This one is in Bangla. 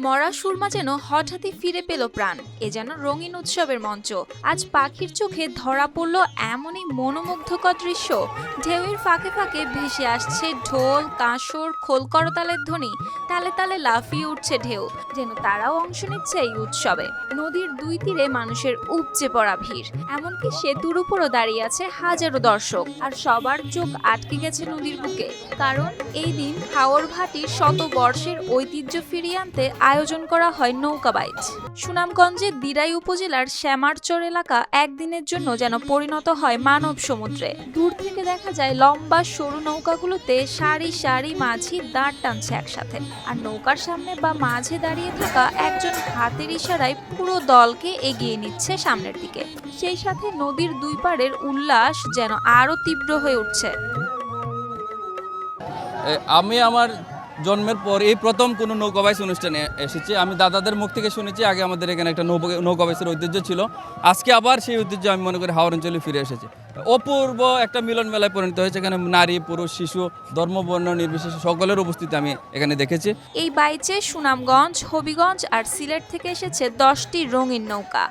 মরা সুরমা যেন হঠাৎই ফিরে পেল প্রাণ। এ যেন রঙিন উৎসবের মঞ্চ। আজ পাখির চোখে ধরা পড়ল এমনই মনোমুগ্ধকর দৃশ্য। ঢেউয়ের ফাঁকে ফাঁকে ভেসে আসছে ঢোল, কাঁসর, খোল করতালের ধ্বনি। তালে তালে লাফিয়ে উঠছে ঢেউ, যেন তারাও অংশ নিচ্ছে এই উৎসবে। নদীর দুই তীরে মানুষের উপচে পড়া ভিড়, এমনকি সেতুর উপরও দাঁড়িয়ে আছে হাজারো দর্শক। আর সবার চোখ আটকে গেছে নদীর বুকে, কারণ এই দিন হাওর ভাটির শত বর্ষের ঐতিহ্য ফিরিয়ে আনতে আয়োজন করা হয় নৌকা বাইচ। সুনামগঞ্জের দিরাই উপজেলার শ্যামারচর এলাকা একদিনের জন্য যেন পরিণত হয় মানব সমুদ্রে। দূর থেকে দেখা যায় লম্বা সরু নৌকাগুলোতে সারি সারি মাঝি দাঁড় টানছে একসাথে, আর নৌকার সামনে বা মাঝে দাঁড়িয়ে থাকা একজন হাতের ইশারায় পুরো দলকে এগিয়ে নিচ্ছে সামনের দিকে। সেই সাথে নদীর দুই পাড়ের উল্লাস যেন আরো তীব্র হয়ে উঠছে। আমি আমার জন্মের পর এই প্রথম কোনো নৌকাবাইস অনুষ্ঠানে এসেছি। আমি দাদাদের মুখ থেকে শুনেছি আগে আমাদের এখানে একটা নৌকাবাইসের ঐতিহ্য ছিল। আজকে আবার সেই ঐতিহ্য আমি মনে করি হাওর অঞ্চলে ফিরে এসেছে। অপূর্ব একটা মিলন মেলায় পরিণত হয়েছে। এখানে নারী, পুরুষ, শিশু, ধর্মবর্ণ নির্বিশেষে সকলের উপস্থিতি আমি এখানে দেখেছি। এই বাইচে সুনামগঞ্জ, হবিগঞ্জ আর সিলেট থেকে এসেছে 10টি রঙিন নৌকা।